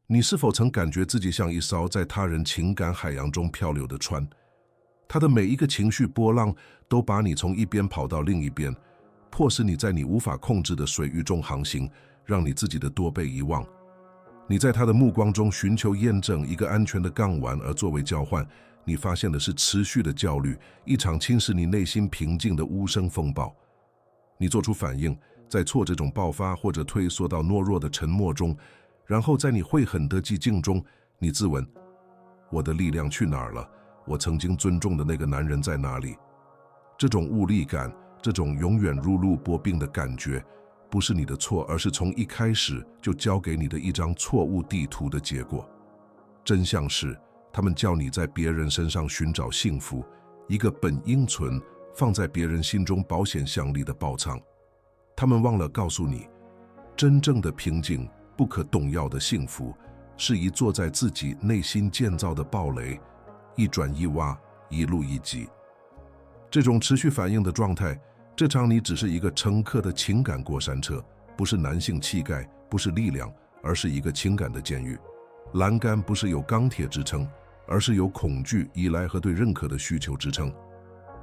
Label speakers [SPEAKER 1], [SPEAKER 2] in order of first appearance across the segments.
[SPEAKER 1] 你是否曾感觉自己像一艘在他人情感海洋中漂流的船？他的每一个情绪波浪都把你从一边跑到另一边，迫使你在你无法控制的水域中航行，让你自己的多被遗忘。你在他的目光中寻求验证一个安全的港湾，而作为交换，你发现的是持续的焦虑，一场侵蚀你内心平静的无声风暴。你做出反应，在挫折中爆发，或者退缩到懦弱的沉默中，然后在你悔恨的寂静中，你自问：我的力量去哪儿了？我曾经尊重的那个男人在哪里？这种无力感，这种永远如履薄冰的感觉，不是你的错，而是从一开始就交给你的一张错误地图的结果。真相是，他们叫你在别人身上寻找幸福，一个本应存放在别人心中保险箱里的宝藏。他们忘了告诉你，真正的平静、不可动摇的幸福，是一座在自己内心建造的堡垒，一转一挖，一路一击。这种持续反应的状态，这场你只是一个乘客的情感过山车，不是男性气概，不是力量，而是一个情感的监狱。栏杆不是由钢铁支撑，而是由恐惧、依赖和对认可的需求支撑。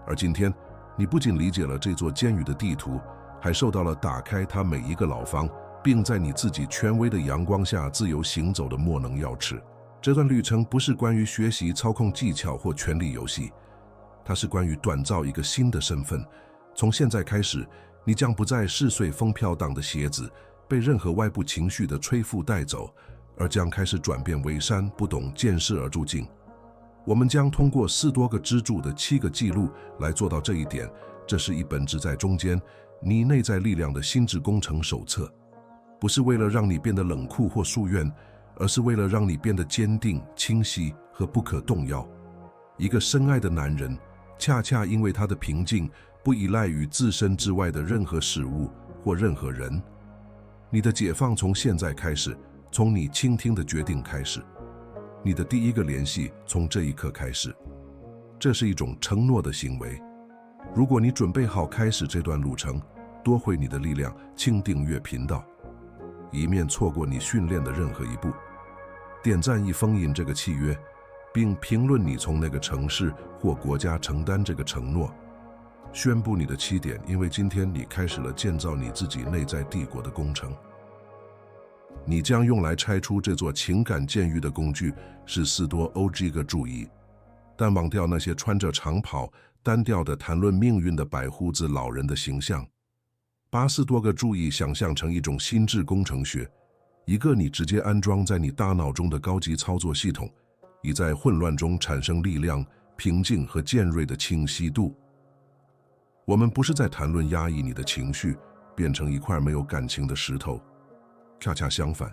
[SPEAKER 1] 而今天，你不仅理解了这座监狱的地图，还受到了打开它每一个牢房，并在你自己权威的阳光下自由行走的莫能钥匙。这段旅程不是关于学习操控技巧或权力游戏，它是关于锻造一个新的身份。从现在开始，你将不再是随风飘荡的鞋子，被任何外部情绪的吹拂带走，而将开始转变为山不懂见识而住境。我们将通过4多个支柱的7个记录来做到这一点。这是一本只在中间你内在力量的心智工程手册，不是为了让你变得冷酷或疏远，而是为了让你变得坚定、清晰和不可动摇。一个深爱的男人，恰恰因为他的平静，不依赖于自身之外的任何事物或任何人。你的解放从现在开始，从你倾听的决定开始。你的第一个联系从这一刻开始。这是一种承诺的行为。如果你准备好开始这段路程，夺回你的力量，请订阅频道，以免错过你训练的任何一步。点赞一封印这个契约，并评论你从那个城市或国家承担这个承诺。宣布你的起点，因为今天你开始了建造你自己内在帝国的工程。你将用来拆除这座情感监狱的工具是4多 OG 个注意，但忘掉那些穿着长袍、单调地谈论命运的白胡子老人的形象。把4多个注意想象成一种心智工程学，一个你直接安装在你大脑中的高级操作系统，以在混乱中产生力量、平静和尖锐的清晰度。我们不是在谈论压抑你的情绪，变成一块没有感情的石头。恰恰相反，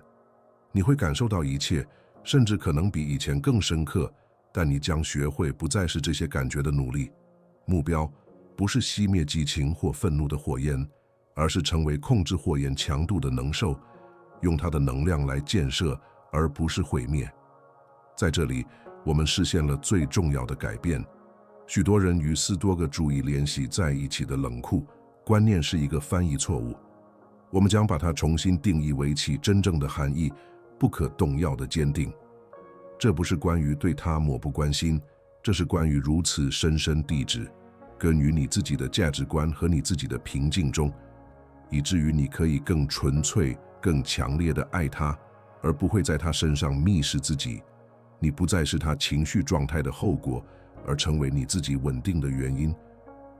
[SPEAKER 1] 你会感受到一切，甚至可能比以前更深刻，但你将学会不再是这些感觉的奴隶。目标不是熄灭激情或愤怒的火焰，而是成为控制火焰强度的能手，用它的能量来建设，而不是毁灭。在这里，我们实现了最重要的改变。许多人与4多个注意联系在一起的冷酷观念是一个翻译错误。我们将把它重新定义为其真正的含义：不可动摇的坚定。这不是关于对他漠不关心，这是关于如此深深地址，根于你自己的价值观和你自己的平静中，以至于你可以更纯粹、更强烈地爱他，而不会在他身上迷失自己。你不再是他情绪状态的后果，而成为你自己稳定的原因。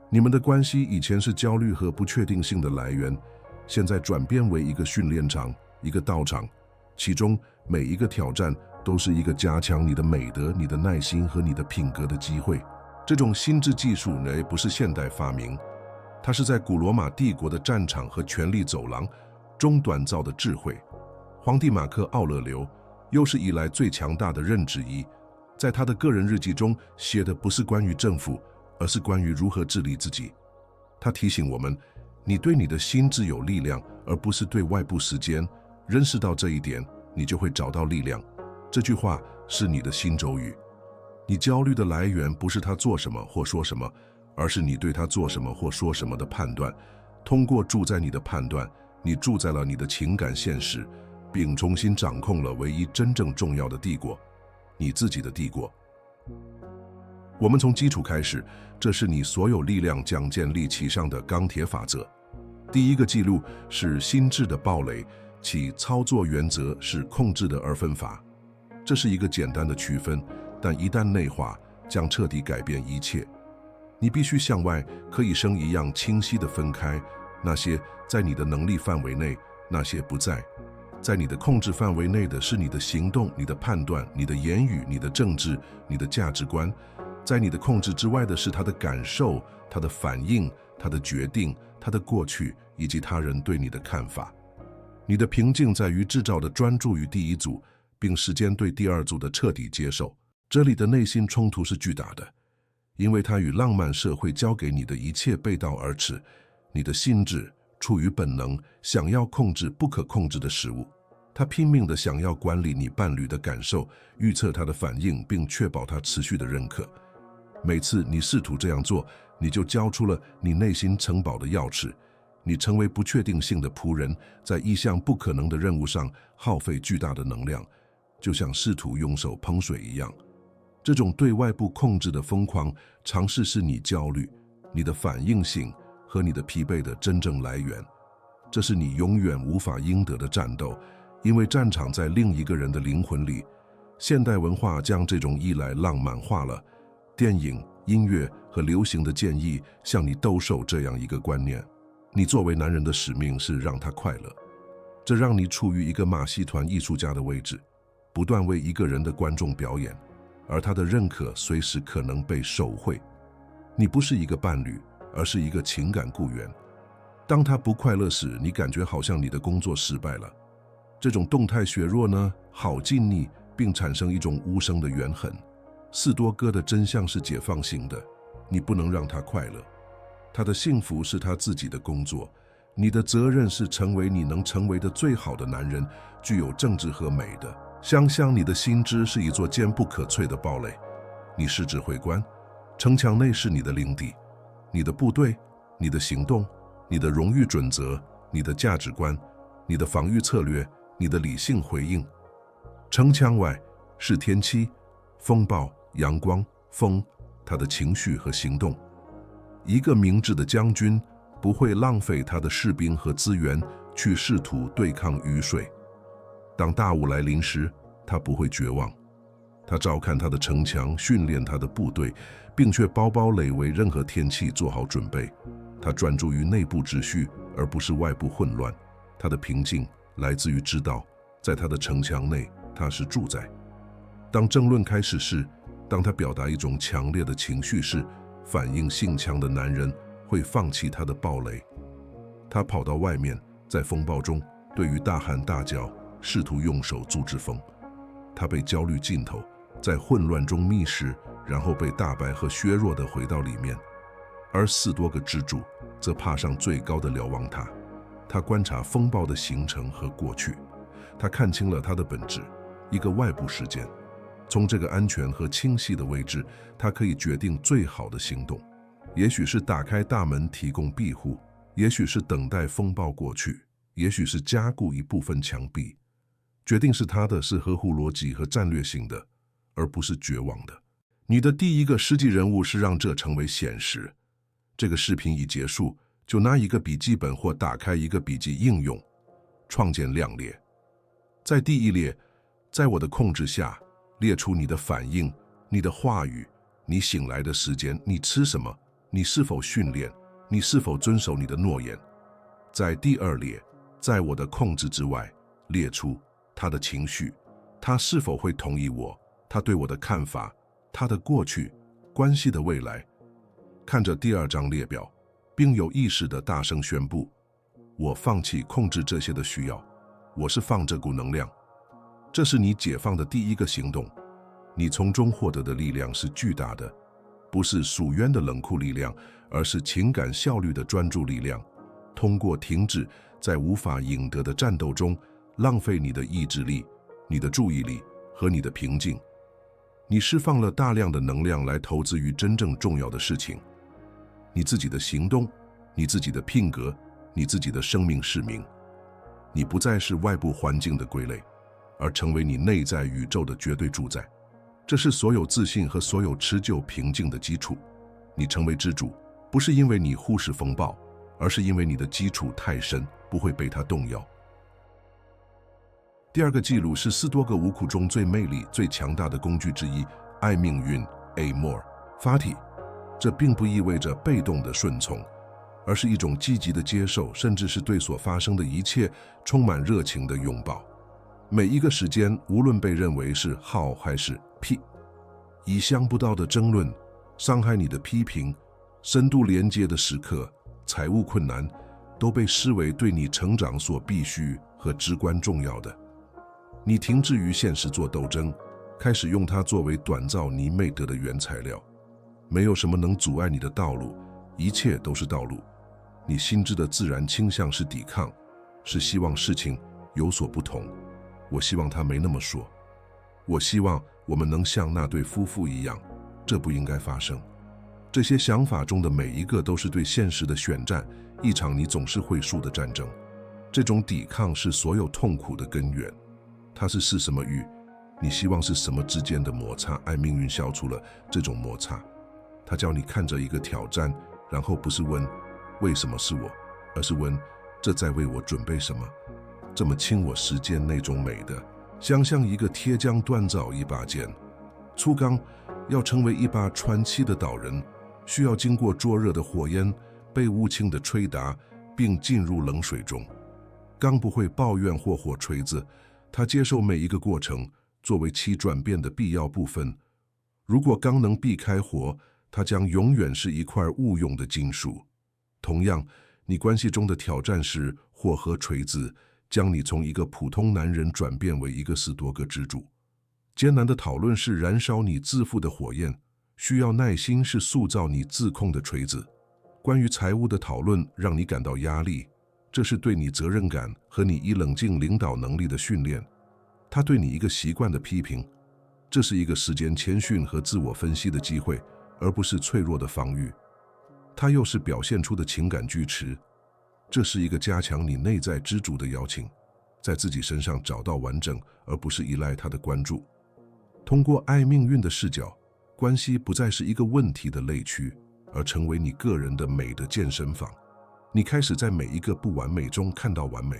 [SPEAKER 1] 你们的关系以前是焦虑和不确定性的来源，现在转变为一个训练场，一个道场，其中每一个挑战都是一个加强你的美德、你的耐心和你的品格的机会。这种心智技术呢，不是现代发明，它是在古罗马帝国的战场和权力走廊中锻造的智慧。皇帝马克·奥勒留有史以来最强大的人之一，在他的个人日记中写的不是关于政府，而是关于如何治理自己。他提醒我们，你对你的心智有力量，而不是对外部时间。认识到这一点，你就会找到力量。这句话是你的心咒语。你焦虑的来源不是他做什么或说什么，而是你对他做什么或说什么的判断。通过住在你的判断，你住在了你的情感现实。并重新掌控了唯一真正重要的帝国——你自己的帝国。我们从基础开始，这是你所有力量将建立起上的钢铁法则。第一个记录是心智的堡垒，其操作原则是控制的二分法。这是一个简单的区分，但一旦内化，将彻底改变一切。你必须向外可以生一样清晰地分开那些在你的能力范围内，那些不在。在你的控制范围内的是你的行动、你的判断、你的言语、你的政治、你的价值观；在你的控制之外的是他的感受、他的反应、他的决定、他的过去以及他人对你的看法。你的平静在于制造的专注于第一组，并时间对第二组的彻底接受。这里的内心冲突是巨大的，因为它与浪漫社会教给你的一切背道而驰。你的心智出于本能，想要控制不可控制的事物，他拼命地想要管理你伴侣的感受，预测他的反应，并确保他持续的认可。每次你试图这样做，你就交出了你内心城堡的钥匙。你成为不确定性的仆人，在一项不可能的任务上耗费巨大的能量，就像试图用手烹水一样。这种对外部控制的疯狂尝试是你焦虑、你的反应性和你的疲惫的真正来源。这是你永远无法赢得的战斗，因为战场在另一个人的灵魂里。现代文化将这种依赖浪漫化了，电影、音乐和流行的建议向你兜售这样一个观念：你作为男人的使命是让他快乐。这让你处于一个马戏团艺术家的位置，不断为一个人的观众表演，而他的认可随时可能被受贿。你不是一个伴侣，而是一个情感雇员。当他不快乐时，你感觉好像你的工作失败了。这种动态削弱呢，好近腻，并产生一种无声的怨恨。斯多哥的真相是解放性的，你不能让他快乐。他的幸福是他自己的工作，你的责任是成为你能成为的最好的男人，具有政治和美的。想想你的心智是一座坚不可摧的堡垒，你是指挥官，城墙内是你的领地，你的部队，你的行动，你的荣誉准则，你的价值观，你的防御策略，你的理性回应。城墙外是天气、风暴、阳光、风，他的情绪和行动。一个明智的将军不会浪费他的士兵和资源去试图对抗雨水。当大雾来临时，他不会绝望。他照看他的城墙，训练他的部队，并且堡垒为任何天气做好准备。他专注于内部秩序，而不是外部混乱。他的平静来自于知道，在他的城墙内，他是主宰。当争论开始时，当他表达一种强烈的情绪时，反应性强的男人会放弃他的堡垒。他跑到外面，在风暴中，对于大喊大叫，试图用手阻止风。他被焦虑浸透，在混乱中迷失，然后被大白和削弱地回到里面。而4多个支柱则爬上最高的瞭望塔。他观察风暴的形成和过去，他看清了它的本质，一个外部事件。从这个安全和清晰的位置，他可以决定最好的行动。也许是打开大门提供庇护，也许是等待风暴过去，也许是加固一部分墙壁。决定是他的，是合乎逻辑和战略性的，而不是绝望的。你的第一个实际任务是让这成为现实。这个视频已结束，就拿一个笔记本或打开一个笔记应用，创建2列。在第1列，在我的控制下，列出你的反应、你的话语、你醒来的时间、你吃什么、你是否训练、你是否遵守你的诺言。在第2列，在我的控制之外，列出他的情绪，他是否会同意我，他对我的看法，他的过去，关系的未来。看着第2张列表，并有意识地大声宣布：我放弃控制这些的需要，我是放这股能量。这是你解放的第一个行动。你从中获得的力量是巨大的，不是属渊的冷酷力量，而是情感效率的专注力量。通过停止在无法赢得的战斗中浪费你的意志力、你的注意力和你的平静，你释放了大量的能量来投资于真正重要的事情：你自己的行动，你自己的品格，你自己的生命使命。你不再是外部环境的傀儡，而成为你内在宇宙的绝对主宰。这是所有自信和所有持久平静的基础。你成为之主，不是因为你忽视风暴，而是因为你的基础太深，不会被它动摇。第二个记录是4多个无苦中最魅力、最强大的工具之一——爱命运 （Amor Fati）。这并不意味着被动的顺从，而是一种积极的接受，甚至是对所发生的一切充满热情的拥抱。每一个时间，无论被认为是好还是屁，以想不到的争论、伤害你的批评、深度连接的时刻、财务困难，都被视为对你成长所必须和至关重要的。你停止与现实做斗争，开始用它作为锻造你美德的原材料。没有什么能阻碍你的道路，一切都是道路。你心智的自然倾向是抵抗，是希望事情有所不同。我希望他没那么说。我希望我们能像那对夫妇一样，这不应该发生。这些想法中的每一个都是对现实的选战，一场你总是会输的战争。这种抵抗是所有痛苦的根源。它是什么与你希望是什么之间的摩擦。爱命运消除了这种摩擦。他叫你看着一个挑战，然后不是问为什么是我，而是问这在为我准备什么。这么倾我时间那种美的，想象一个铁匠锻造一把剑，粗钢要成为一把传奇的刀刃，需要经过灼热的火焰，被无情的吹打，并进入冷水中。钢不会抱怨或火锤子，他接受每一个过程作为其转变的必要部分。如果钢能避开火，它将永远是一块无用的金属。同样，你关系中的挑战是火和锤子将你从一个普通男人转变为一个4多个之主。艰难的讨论是燃烧你自负的火焰，需要耐心是塑造你自控的锤子。关于财务的讨论让你感到压力，这是对你责任感和你以冷静领导能力的训练。他对你一个习惯的批评，这是一个时间谦逊和自我分析的机会，而不是脆弱的防御。它又是表现出的情感锯齿，这是一个加强你内在之主的邀请，在自己身上找到完整，而不是依赖他的关注。通过爱命运的视角，关系不再是一个问题的类区，而成为你个人的美的健身房。你开始在每一个不完美中看到完美，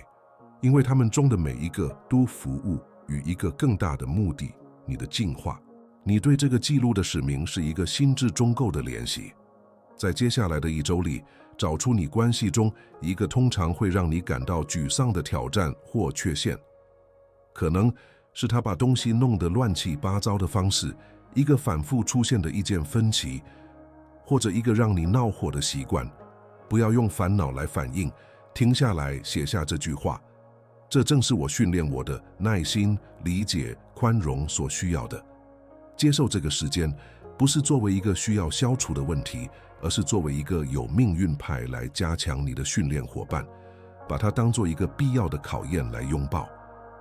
[SPEAKER 1] 因为他们中的每一个都服务于一个更大的目的，你的进化。你对这个记录的使命是一个心智中构的联系。在接下来的1周里，找出你关系中一个通常会让你感到沮丧的挑战或缺陷。可能是他把东西弄得乱七八糟的方式，一个反复出现的意见分歧，或者一个让你闹火的习惯。不要用烦恼来反应，停下来写下这句话：这正是我训练我的耐心、理解、宽容所需要的。接受这个时间，不是作为一个需要消除的问题，而是作为一个有命运派来加强你的训练伙伴，把它当作一个必要的考验来拥抱。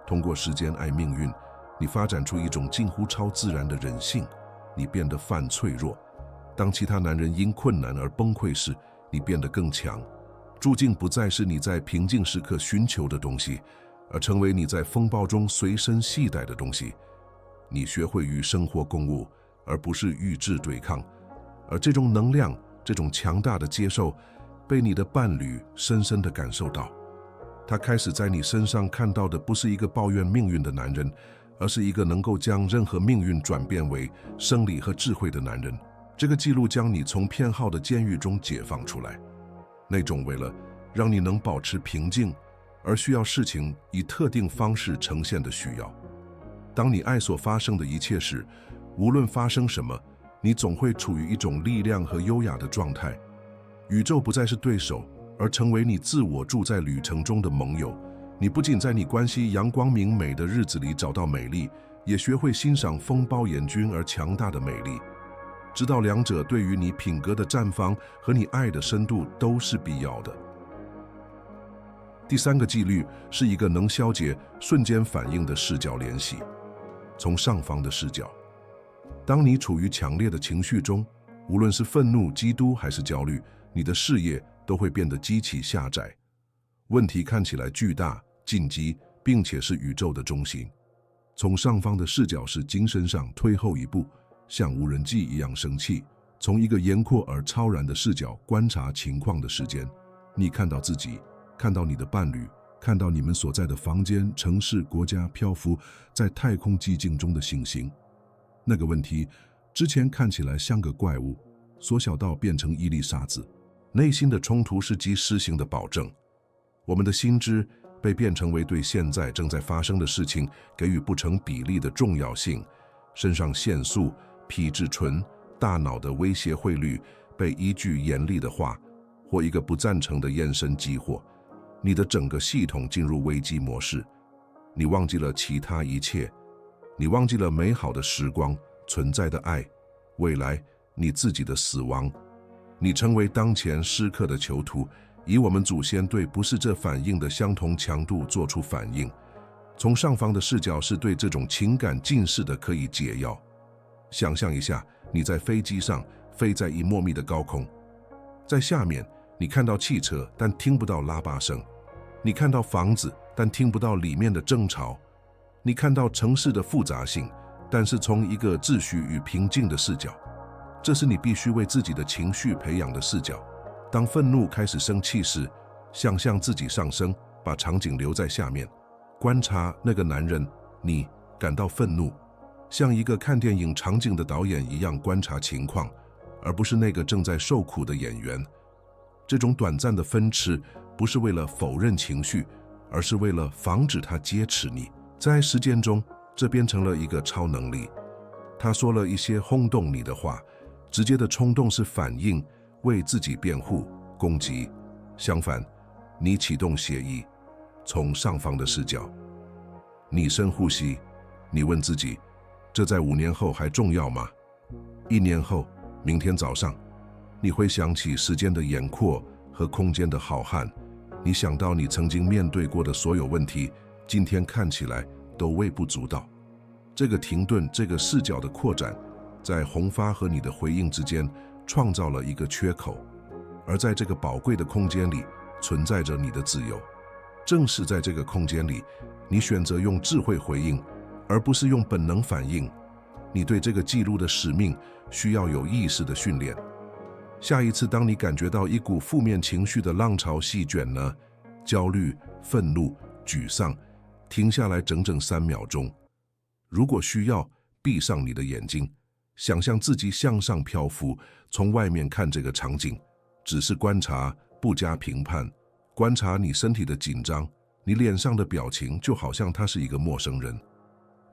[SPEAKER 1] 通过时间爱命运，你发展出一种近乎超自然的人性，你变得泛脆弱。当其他男人因困难而崩溃时，你变得更强。注定不再是你在平静时刻寻求的东西，而成为你在风暴中随身携带的东西。你学会与生活共舞，而不是与之对抗。而这种能量，这种强大的接受，被你的伴侣深深地感受到。他开始在你身上看到的不是一个抱怨命运的男人，而是一个能够将任何命运转变为生理和智慧的男人。这个记录将你从偏好的监狱中解放出来，那种为了让你能保持平静，而需要事情以特定方式呈现的需要。当你爱所发生的一切时，无论发生什么，你总会处于一种力量和优雅的状态。宇宙不再是对手，而成为你自我住在旅程中的盟友。你不仅在你关系阳光明媚的日子里找到美丽，也学会欣赏风暴严峻而强大的美丽，直到两者对于你品格的绽放和你爱的深度都是必要的。第三个纪律是一个能消解瞬间反应的视角联系，从上方的视角。当你处于强烈的情绪中，无论是愤怒、嫉妒还是焦虑，你的视野都会变得极其狭窄。问题看起来巨大、晋级，并且是宇宙的中心。从上方的视角是精神上退后一步，像无人机一样生气。从一个严阔而超然的视角观察情况的时间，你看到自己，看到你的伴侣，看到你们所在的房间、城市、国家漂浮在太空寂静中的行星。那个问题之前看起来像个怪物，缩小到变成一粒沙子。内心的冲突是即时性的保证。我们的心智被变成为对现在正在发生的事情给予不成比例的重要性。肾上腺素、皮质醇、大脑的威胁汇率被一句严厉的话或一个不赞成的眼神激活，你的整个系统进入危机模式。你忘记了其他一切，你忘记了美好的时光、存在的爱、未来、你自己的死亡。你成为当前时刻的囚徒，以我们祖先对不是这反应的相同强度做出反应。从上方的视角是对这种情感近视的可以解药。想象一下，你在飞机上飞在一茂密的高空，在下面你看到汽车，但听不到喇叭声；你看到房子，但听不到里面的争吵；你看到城市的复杂性，但是从一个秩序与平静的视角。这是你必须为自己的情绪培养的视角。当愤怒开始生气时，想象自己上升，把场景留在下面，观察那个男人，你感到愤怒，像一个看电影场景的导演一样观察情况，而不是那个正在受苦的演员。这种短暂的分持不是为了否认情绪，而是为了防止它劫持你。在实践中，这变成了一个超能力。他说了一些轰动你的话，直接的冲动是反应，为自己辩护、攻击。相反，你启动协议，从上方的视角，你深呼吸，你问自己，这在5年后还重要吗？1年后，明天早上，你会想起时间的严阔和空间的浩瀚，你想到你曾经面对过的所有问题，今天看起来都微不足道。这个停顿，这个视角的扩展，在红发和你的回应之间创造了一个缺口，而在这个宝贵的空间里存在着你的自由。正是在这个空间里，你选择用智慧回应，而不是用本能反应。你对这个记录的使命需要有意识的训练。下一次当你感觉到一股负面情绪的浪潮席卷呢，焦虑、愤怒、沮丧，停下来整整3秒钟。如果需要，闭上你的眼睛，想象自己向上漂浮，从外面看这个场景，只是观察，不加评判。观察你身体的紧张，你脸上的表情，就好像他是一个陌生人。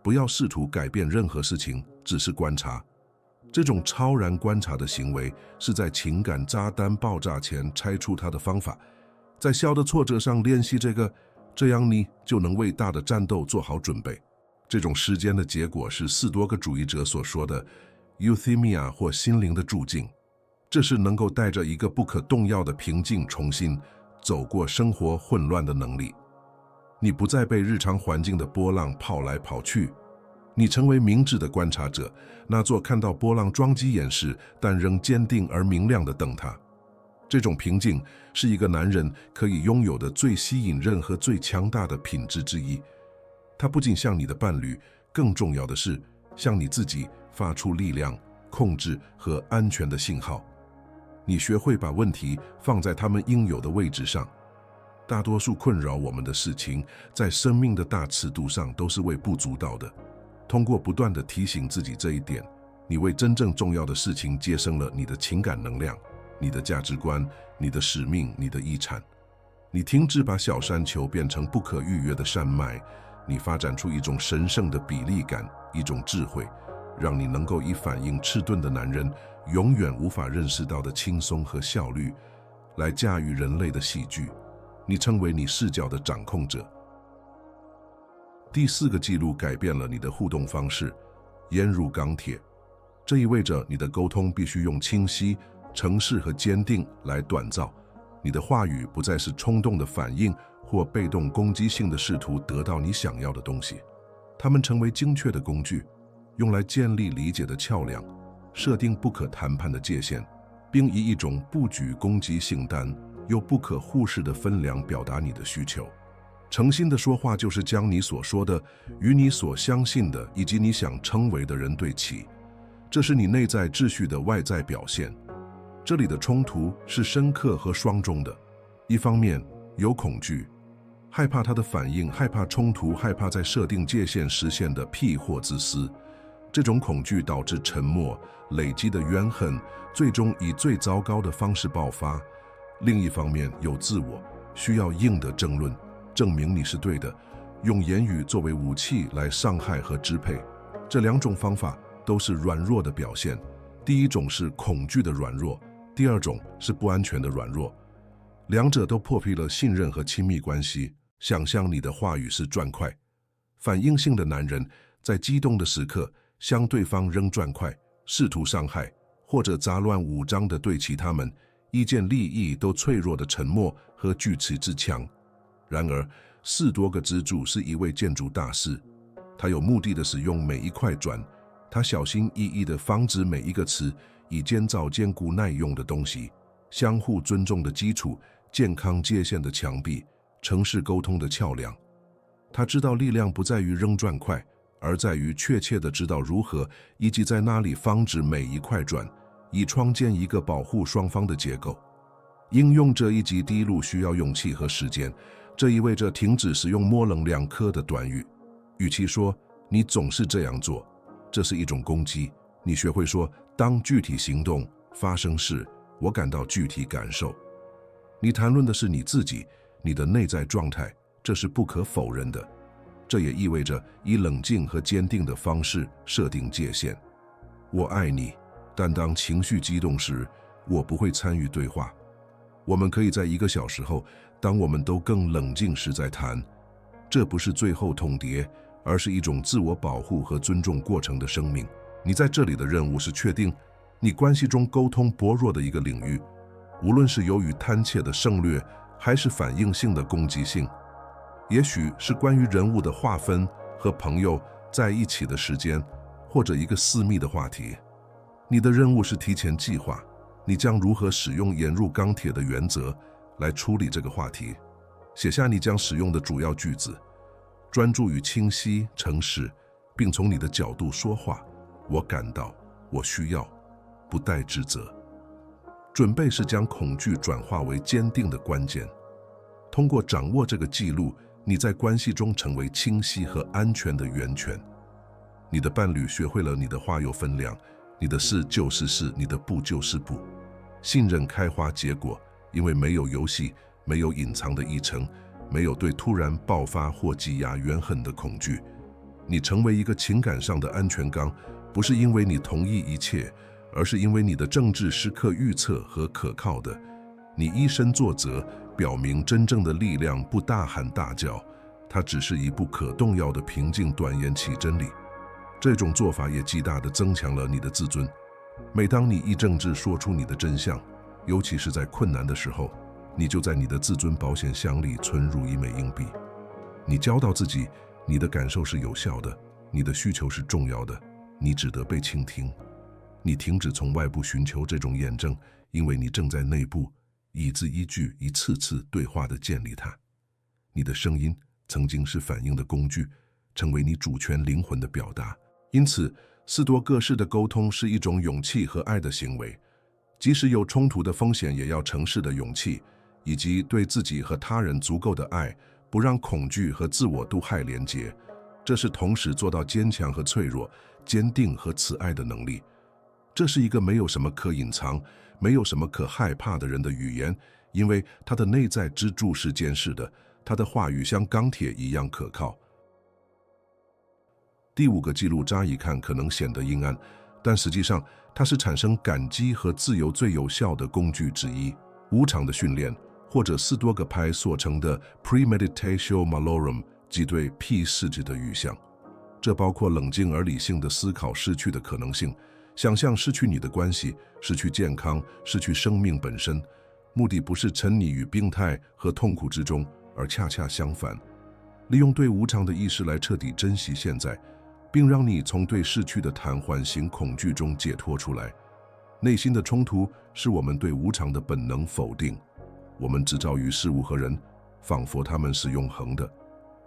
[SPEAKER 1] 不要试图改变任何事情，只是观察。这种超然观察的行为，是在情感炸弹爆炸前拆出它的方法。在小的挫折上练习这样你就能为大的战斗做好准备。这种时间的结果是4多个主义者所说的 euthymia 或心灵的住境，这是能够带着一个不可动摇的平静重新走过生活混乱的能力。你不再被日常环境的波浪跑来跑去，你成为明智的观察者，那座看到波浪撞击掩饰但仍坚定而明亮的灯塔。这种平静是一个男人可以拥有的最吸引人和最强大的品质之一。它不仅向你的伴侣，更重要的是向你自己发出力量、控制和安全的信号。你学会把问题放在他们应有的位置上。大多数困扰我们的事情，在生命的大尺度上都是微不足道的。通过不断地提醒自己这一点，你为真正重要的事情节省了你的情感能量、你的价值观、你的使命、你的遗产。你停止把小山丘变成不可逾越的山脉，你发展出一种神圣的比例感，一种智慧，让你能够以反应迟钝的男人永远无法认识到的轻松和效率，来驾驭人类的戏剧。你成为你视角的掌控者。第4个记录改变了你的互动方式，腌入钢铁。这意味着你的沟通必须用清晰、诚实和坚定来锻造。你的话语不再是冲动的反应或被动攻击性的试图得到你想要的东西，它们成为精确的工具，用来建立理解的桥梁，设定不可谈判的界限，并以一种不具攻击性但又不可忽视的分量表达你的需求。诚心的说话就是将你所说的与你所相信的以及你想成为的人对齐，这是你内在秩序的外在表现。这里的冲突是深刻和双重的，一方面有恐惧，害怕他的反应，害怕冲突，害怕在设定界限实现的屁或自私。这种恐惧导致沉默，累积的怨恨，最终以最糟糕的方式爆发。另一方面有自我，需要硬的争论，证明你是对的，用言语作为武器来伤害和支配。这两种方法都是软弱的表现，第一种是恐惧的软弱，第二种是不安全的软弱。两者都破坏了信任和亲密关系。想象你的话语是砖块，反应性的男人在激动的时刻向对方扔砖块，试图伤害，或者杂乱无章地对其他们意见利益都脆弱的沉默和锯齿之枪。然而士多个支柱是一位建筑大师，他有目的地使用每一块砖，他小心翼翼地防止每一个词，以建造坚固耐用的东西，相互尊重的基础，健康界限的墙壁，诚实沟通的桥梁。他知道力量不在于扔砖块，而在于确切地知道如何以及在哪里放置每一块砖，以创建一个保护双方的结构。应用这一级第一路需要勇气和时间，这意味着停止使用模棱两可的短语。与其说你总是这样做，这是一种攻击，你学会说当具体行动发生时，我感到具体感受。你谈论的是你自己，你的内在状态，这是不可否认的。这也意味着以冷静和坚定的方式设定界限。我爱你，但当情绪激动时，我不会参与对话。我们可以在1个小时后，当我们都更冷静时再谈。这不是最后通牒，而是一种自我保护和尊重过程的生命。你在这里的任务是确定你关系中沟通薄弱的一个领域，无论是由于贪怯的胜略，还是反应性的攻击性，也许是关于人物的划分和朋友在一起的时间，或者一个私密的话题。你的任务是提前计划，你将如何使用严入钢铁的原则来处理这个话题。写下你将使用的主要句子，专注于清晰、诚实，并从你的角度说话。我感到，我需要，不带指责。准备是将恐惧转化为坚定的关键。通过掌握这个记录，你在关系中成为清晰和安全的源泉。你的伴侣学会了你的话有分量，你的是就是是，你的不就是不。信任开花结果，因为没有游戏，没有隐藏的议程，没有对突然爆发或挤压怨恨的恐惧。你成为一个情感上的安全缸，不是因为你同意一切，而是因为你的政治是可预测和可靠的。你以身作则，表明真正的力量不大喊大叫，它只是一部可动摇的平静短言其真理。这种做法也极大地增强了你的自尊。每当你义正直说出你的真相，尤其是在困难的时候，你就在你的自尊保险箱里存入一枚硬币。你教导自己，你的感受是有效的，你的需求是重要的，你值得被倾听。你停止从外部寻求这种验证，因为你正在内部一字一句、一次次对话地建立它。你的声音曾经是反应的工具，成为你主权灵魂的表达。因此，斯多各式的沟通是一种勇气和爱的行为，即使有冲突的风险，也要诚实的勇气，以及对自己和他人足够的爱，不让恐惧和自我毒害连结。这是同时做到坚强和脆弱，坚定和慈爱的能力。这是一个没有什么可隐藏，没有什么可害怕的人的语言，因为他的内在支柱是坚实的，他的话语像钢铁一样可靠。第5个记录乍一看可能显得阴暗，但实际上它是产生感激和自由最有效的工具之一。无偿的训练，或者斯多葛派所称的 premeditatio malorum， 即对 P 事迹的预想。这包括冷静而理性的思考失去的可能性，想象失去你的关系，失去健康，失去生命本身。目的不是沉溺于病态和痛苦之中，而恰恰相反，利用对无常的意识来彻底珍惜现在，并让你从对逝去的瘫痪型恐惧中解脱出来。内心的冲突是我们对无常的本能否定。我们执照于事物和人，仿佛它们是永恒的。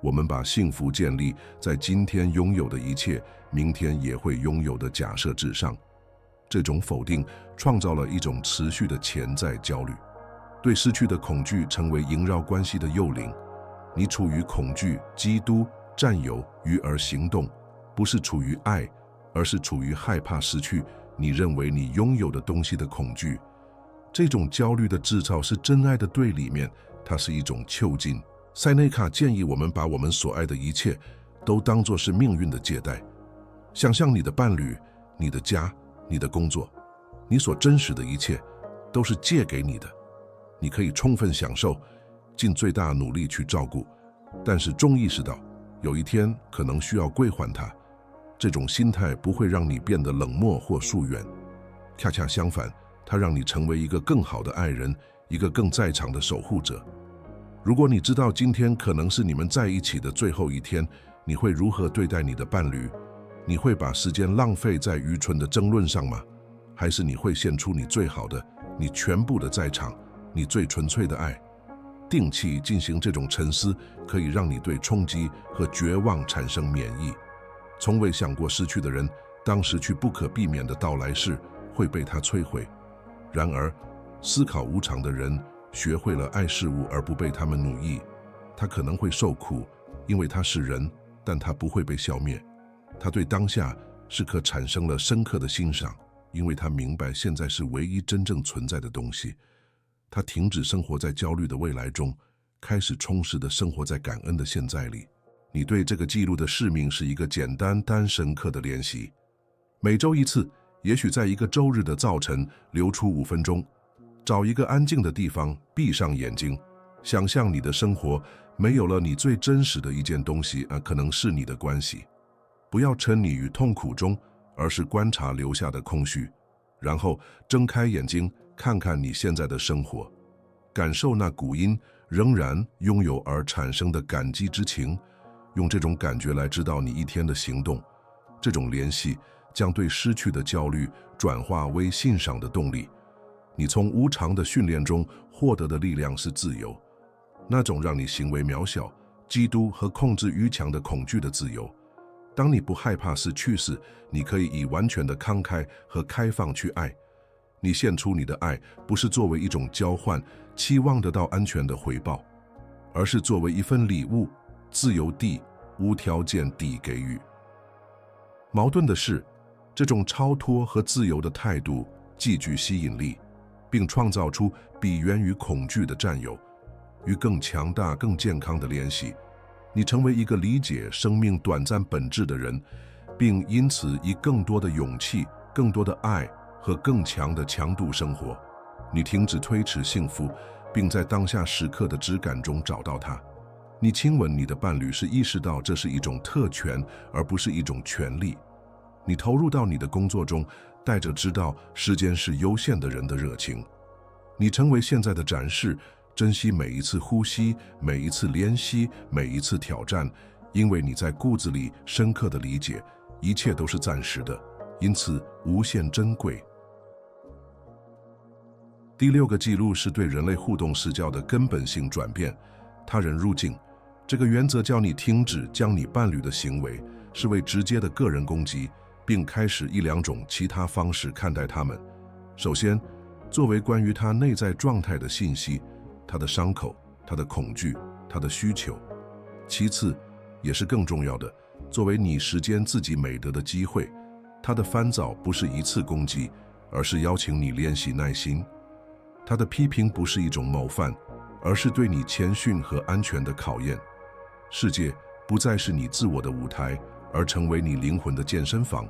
[SPEAKER 1] 我们把幸福建立在今天拥有的一切，明天也会拥有的假设之上。这种否定创造了一种持续的潜在焦虑，对失去的恐惧成为萦绕关系的诱领。你处于恐惧、嫉妒、占有、鱼而行动，不是处于爱，而是处于害怕失去你认为你拥有的东西的恐惧。这种焦虑的制造是真爱的对立面，它是一种囚禁。塞内卡建议我们把我们所爱的一切都当作是命运的借贷。想象你的伴侣、你的家、你的工作，你所真实的一切都是借给你的。你可以充分享受，尽最大努力去照顾，但是终意识到有一天可能需要归还它。这种心态不会让你变得冷漠或疏远，恰恰相反，它让你成为一个更好的爱人，一个更在场的守护者。如果你知道今天可能是你们在一起的最后一天，你会如何对待你的伴侣？你会把时间浪费在愚蠢的争论上吗？还是你会献出你最好的，你全部的在场，你最纯粹的爱？定期进行这种沉思，可以让你对冲击和绝望产生免疫。从未想过失去的人，当失去不可避免的到来时，会被它摧毁。然而，思考无常的人学会了爱事物而不被他们奴役。他可能会受苦，因为他是人，但他不会被消灭。他对当下时刻产生了深刻的欣赏，因为他明白现在是唯一真正存在的东西。他停止生活在焦虑的未来中，开始充实地生活在感恩的现在里。你对这个记录的使命是一个简单但深刻的练习。每周一次，也许在一个周日的早晨留出5分钟，找一个安静的地方，闭上眼睛，想象你的生活没有了你最真实的一件东西，可能是你的关系。不要沉溺于痛苦中，而是观察留下的空虚，然后睁开眼睛，看看你现在的生活，感受那股因仍然拥有而产生的感激之情，用这种感觉来指导你一天的行动。这种联系将对失去的焦虑转化为欣赏的动力。你从无常的训练中获得的力量是自由，那种让你行为渺小、嫉妒和控制欲强的恐惧的自由。当你不害怕失去时，你可以以完全的慷慨和开放去爱。你献出你的爱，不是作为一种交换，期望得到安全的回报，而是作为一份礼物，自由地、无条件地给予。矛盾的是，这种超脱和自由的态度极具吸引力，并创造出比源于恐惧的占有与更强大、更健康的联系。你成为一个理解生命短暂本质的人，并因此以更多的勇气、更多的爱和更强的强度生活。你停止推迟幸福，并在当下时刻的质感中找到它。你亲吻你的伴侣是意识到这是一种特权，而不是一种权利。你投入到你的工作中，带着知道时间是有限的人的热情。你成为现在的展示，珍惜每一次呼吸，每一次怜惜，每一次挑战，因为你在骨子里深刻的理解，一切都是暂时的，因此无限珍贵。第6个记录是对人类互动视角的根本性转变，他人入境。这个原则教你停止将你伴侣的行为视为直接的个人攻击，并开始以2种其他方式看待他们。首先，作为关于他内在状态的信息，他的伤口、他的恐惧、他的需求。其次，也是更重要的，作为你实践自己美德的机会，他的烦躁不是一次攻击，而是邀请你练习耐心。他的批评不是一种冒犯，而是对你谦逊和安全的考验。世界不再是你自我的舞台，而成为你灵魂的健身房。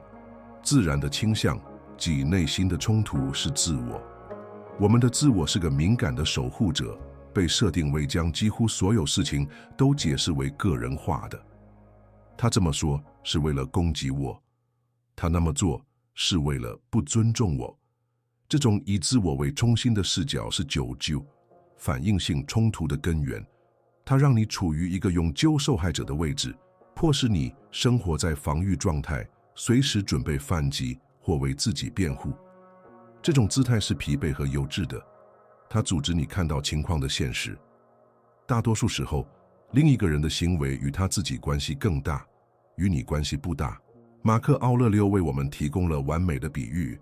[SPEAKER 1] 自然的倾向即内心的冲突是自我。我们的自我是个敏感的守护者，被设定为将几乎所有事情都解释为个人化的。他这么说是为了攻击我，他那么做是为了不尊重我。这种以自我为中心的视角是久久反应性冲突的根源。它让你处于一个永久受害者的位置，迫使你生活在防御状态，随时准备反击或为自己辩护。这种姿态是疲惫和幼稚的，它阻止你看到情况的现实。大多数时候，另一个人的行为与他自己关系更大，与你关系不大。马克·奥勒留为我们提供了完美的比喻。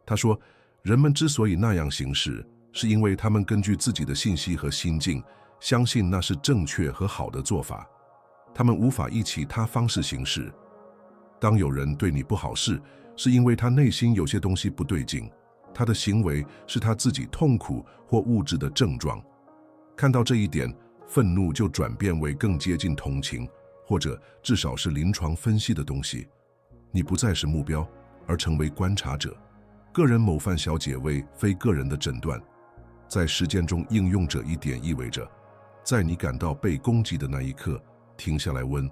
[SPEAKER 1] 他说，人们之所以那样行事，是因为他们根据自己的信息和心境，相信那是正确和好的做法。他们无法依其他方式行事。当有人对你不好事，是因为他内心有些东西不对劲，他的行为是他自己痛苦或物质的症状。看到这一点，愤怒就转变为更接近同情，或者至少是临床分析的东西。你不再是目标，而成为观察者。个人某犯小解为非个人的诊断。在实践中应用这一点意味着，在你感到被攻击的那一刻，停下来问：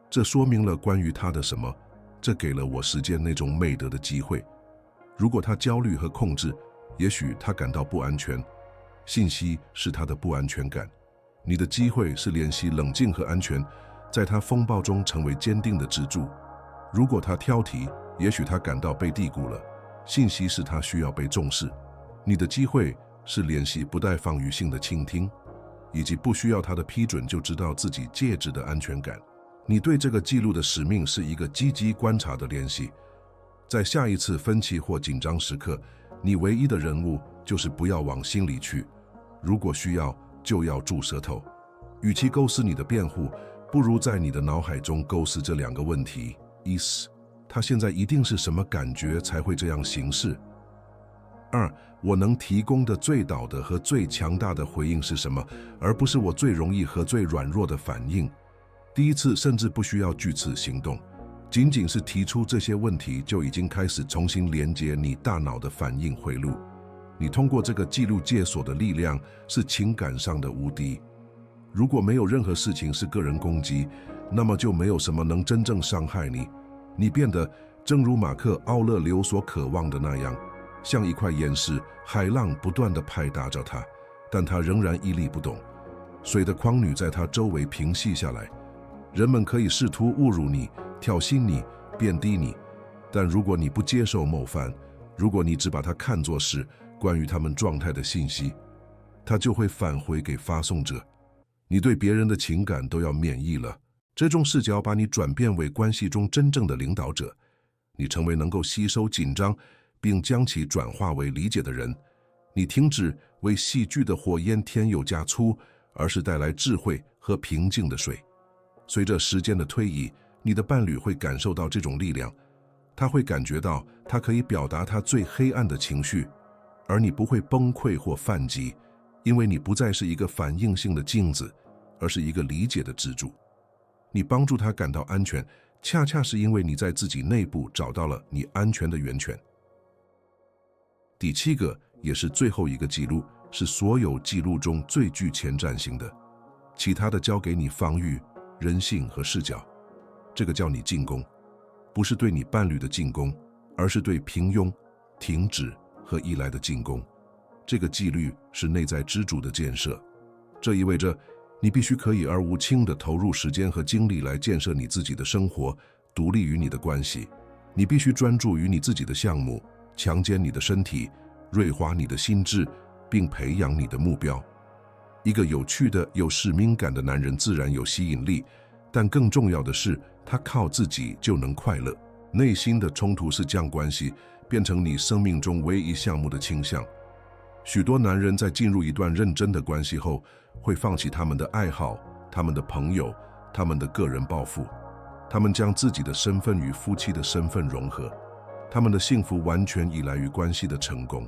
[SPEAKER 1] 这说明了关于他的什么？这给了我实践那种美德的机会。如果他焦虑和控制，也许他感到不安全。信息是他的不安全感。你的机会是练习冷静和安全，在他风暴中成为坚定的支柱。如果他挑剔，也许他感到被低估了。信息是他需要被重视。你的机会是练习不带防御性的倾听，以及不需要他的批准就知道自己介质的安全感。你对这个记录的使命是一个积极观察的练习。在下一次分歧或紧张时刻，你唯一的任务就是不要往心里去。如果需要，就要蛀舌头。与其构思你的辩护，不如在你的脑海中构思这两个问题：一，他现在一定是什么感觉才会这样行事？二，我能提供的最导的和最强大的回应是什么，而不是我最容易和最软弱的反应。第一次甚至不需要据此行动，仅仅是提出这些问题就已经开始重新连接你大脑的反应回路。你通过这个记录解锁的力量是情感上的无敌。如果没有任何事情是个人攻击，那么就没有什么能真正伤害你。你变得正如马克·奥勒留所渴望的那样，像一块岩石，海浪不断地拍打着它，但它仍然屹立不动。水的狂女在它周围平息下来。人们可以试图侮辱你、挑衅你、贬低你，但如果你不接受冒犯，如果你只把它看作是关于他们状态的信息，它就会返回给发送者。你对别人的情感都要免疫了。这种视角把你转变为关系中真正的领导者。你成为能够吸收紧张，并将其转化为理解的人。你停止为戏剧的火焰添油加醋，而是带来智慧和平静的水。随着时间的推移，你的伴侣会感受到这种力量。他会感觉到他可以表达他最黑暗的情绪，而你不会崩溃或犯急，因为你不再是一个反应性的镜子，而是一个理解的支柱。你帮助他感到安全，恰恰是因为你在自己内部找到了你安全的源泉。第七个，也是最后一个记录，是所有记录中最具前瞻性的。其他的交给你防御、人性和视角。这个叫你进攻，不是对你伴侣的进攻，而是对平庸、停止和依赖的进攻。这个纪律是内在支柱的建设。这意味着你必须可以而无轻地投入时间和精力来建设你自己的生活，独立于你的关系。你必须专注于你自己的项目，强健你的身体，锐化你的心智，并培养你的目标。一个有趣的、有使命感的男人自然有吸引力，但更重要的是，他靠自己就能快乐。内心的冲突是将关系变成你生命中唯一项目的倾向。许多男人在进入一段认真的关系后，会放弃他们的爱好、他们的朋友、他们的个人抱负。他们将自己的身份与夫妻的身份融合。他们的幸福完全依赖于关系的成功。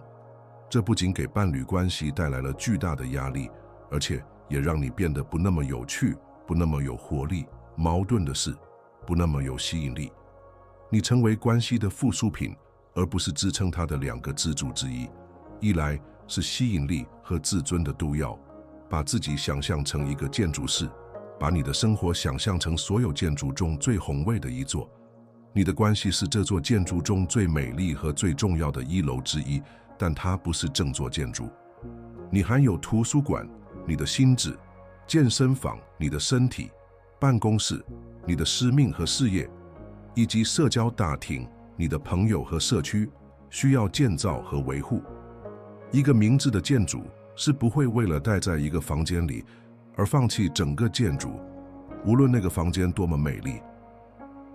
[SPEAKER 1] 这不仅给伴侣关系带来了巨大的压力，而且也让你变得不那么有趣，不那么有活力。矛盾的是，不那么有吸引力。你成为关系的附属品，而不是支撑它的两个支柱之一。一来是吸引力和自尊的毒药，把自己想象成一个建筑师，把你的生活想象成所有建筑中最宏伟的一座。你的关系是这座建筑中最美丽和最重要的一楼之一，但它不是整座建筑。你还有图书馆、你的心智、健身房、你的身体、办公室、你的使命和事业，以及社交大厅、你的朋友和社区，需要建造和维护。一个明智的建筑是不会为了待在一个房间里而放弃整个建筑，无论那个房间多么美丽。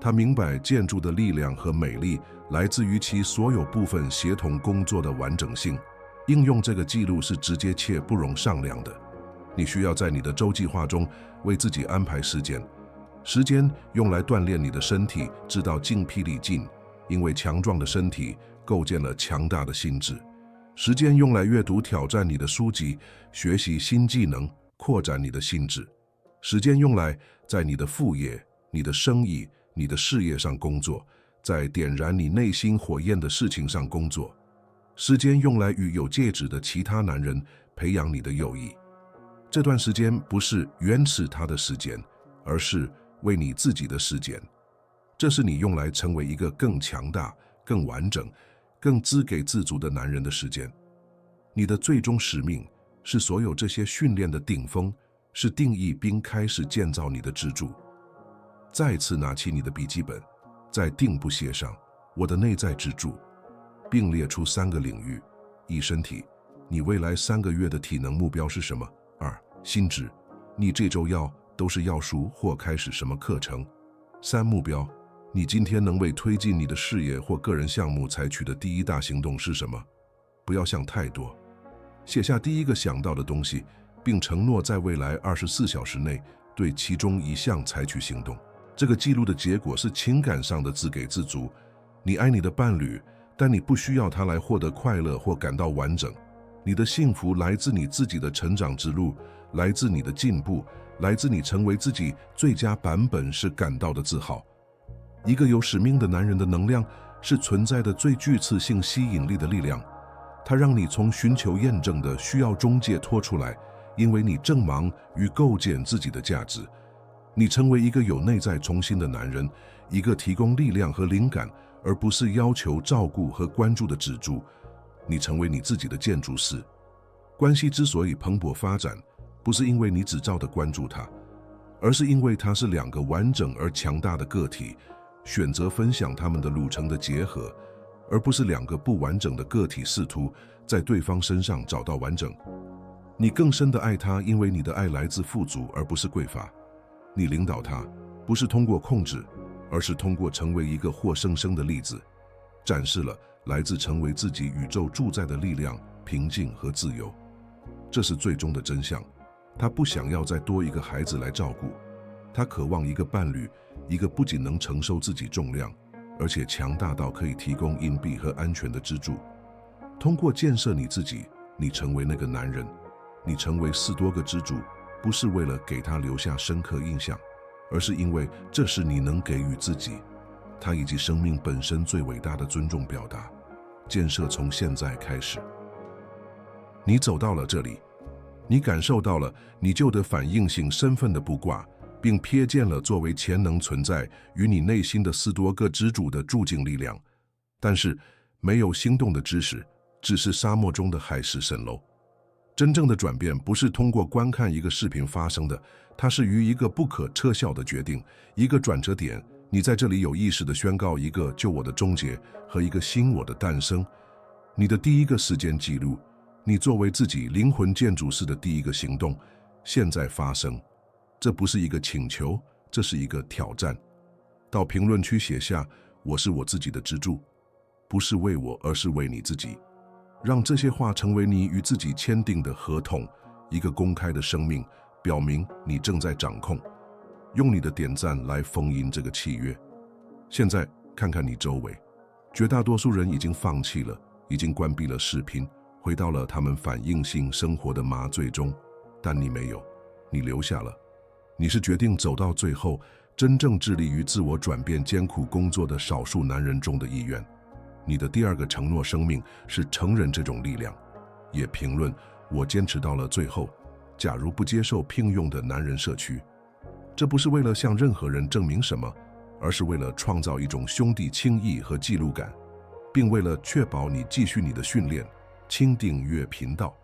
[SPEAKER 1] 他明白建筑的力量和美丽来自于其所有部分协同工作的完整性。应用这个记录是直接且不容商量的。你需要在你的周计划中为自己安排时间，时间用来锻炼你的身体，直到精疲力尽，因为强壮的身体构建了强大的心智。时间用来阅读挑战你的书籍，学习新技能，扩展你的心智。时间用来在你的副业、你的生意、你的事业上工作，在点燃你内心火焰的事情上工作。时间用来与有戒指的其他男人培养你的友谊。这段时间不是原始他的时间，而是为你自己的时间。这是你用来成为一个更强大、更完整、更自给自足的男人的时间。你的最终使命是所有这些训练的顶峰，是定义并开始建造你的支柱。再次拿起你的笔记本，在定部写上我的内在支柱，并列出3个领域：一、身体，你未来3个月的体能目标是什么？2、心智，你这周都是要熟或开始什么课程？3、目标，你今天能为推进你的事业或个人项目采取的第一大行动是什么？不要想太多，写下第一个想到的东西，并承诺在未来24小时内对其中一项采取行动。这个记录的结果是情感上的自给自足。你爱你的伴侣，但你不需要他来获得快乐或感到完整。你的幸福来自你自己的成长之路，来自你的进步，来自你成为自己最佳版本时感到的自豪。一个有使命的男人的能量是存在的最具刺性吸引力的力量，它让你从寻求验证的需要中解脱出来，因为你正忙于构建自己的价值。你成为一个有内在重心的男人，一个提供力量和灵感，而不是要求照顾和关注的支柱。你成为你自己的建筑师。关系之所以蓬勃发展，不是因为你只照地关注它，而是因为它是2个完整而强大的个体选择分享他们的路程的结合，而不是2个不完整的个体试图在对方身上找到完整。你更深地爱他，因为你的爱来自富足而不是匮乏。你领导他，不是通过控制，而是通过成为一个活生生的例子，展示了来自成为自己宇宙主宰的力量、平静和自由。这是最终的真相。他不想要再多一个孩子来照顾，他渴望一个伴侣，一个不仅能承受自己重量，而且强大到可以提供硬币和安全的支柱。通过建设你自己，你成为那个男人，你成为4多个支柱，不是为了给他留下深刻印象，而是因为这是你能给予自己，他以及生命本身最伟大的尊重表达。建设从现在开始。你走到了这里，你感受到了你旧的反应性身份的不挂，并瞥见了作为潜能存在于你内心的4多个支柱的助境力量。但是，没有心动的知识，只是沙漠中的海市蜃楼。真正的转变不是通过观看一个视频发生的，它是于一个不可撤销的决定，一个转折点。你在这里有意识地宣告一个旧我的终结和一个新我的诞生。你的第一个时间记录，你作为自己灵魂建筑师的第一个行动，现在发生。这不是一个请求，这是一个挑战。到评论区写下我是我自己的支柱，不是为我，而是为你自己。让这些话成为你与自己签订的合同，一个公开的生命，表明你正在掌控。用你的点赞来封印这个契约。现在看看你周围，绝大多数人已经放弃了，已经关闭了视频，回到了他们反应性生活的麻醉中。但你没有，你留下了。你是决定走到最后，真正致力于自我转变、艰苦工作的少数男人中的一员。你的第2个承诺生命是承认这种力量。也评论我坚持到了最后。假如不接受聘用的男人社区，这不是为了向任何人证明什么，而是为了创造一种兄弟情谊和记录感，并为了确保你继续你的训练。请订阅频道，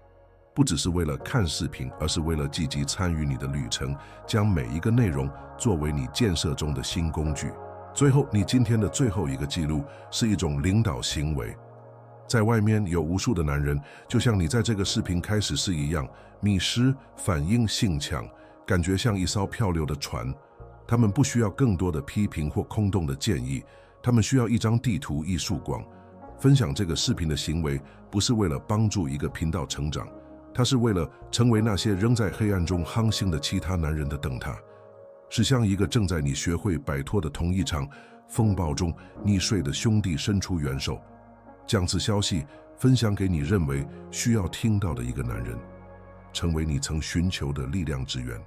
[SPEAKER 1] 不只是为了看视频，而是为了积极参与你的旅程，将每一个内容作为你建设中的新工具。最后，你今天的最后一个记录是一种领导行为。在外面有无数的男人，就像你在这个视频开始时一样，迷失、反应性强、感觉像一艘漂流的船。他们不需要更多的批评或空洞的建议，他们需要一张地图、一束光。分享这个视频的行为不是为了帮助一个频道成长，它是为了成为那些仍在黑暗中航行的其他男人的灯塔，是向一个正在你学会摆脱的同一场风暴中溺水的兄弟伸出援手。将此消息分享给你认为需要听到的一个男人，成为你曾寻求的力量之源。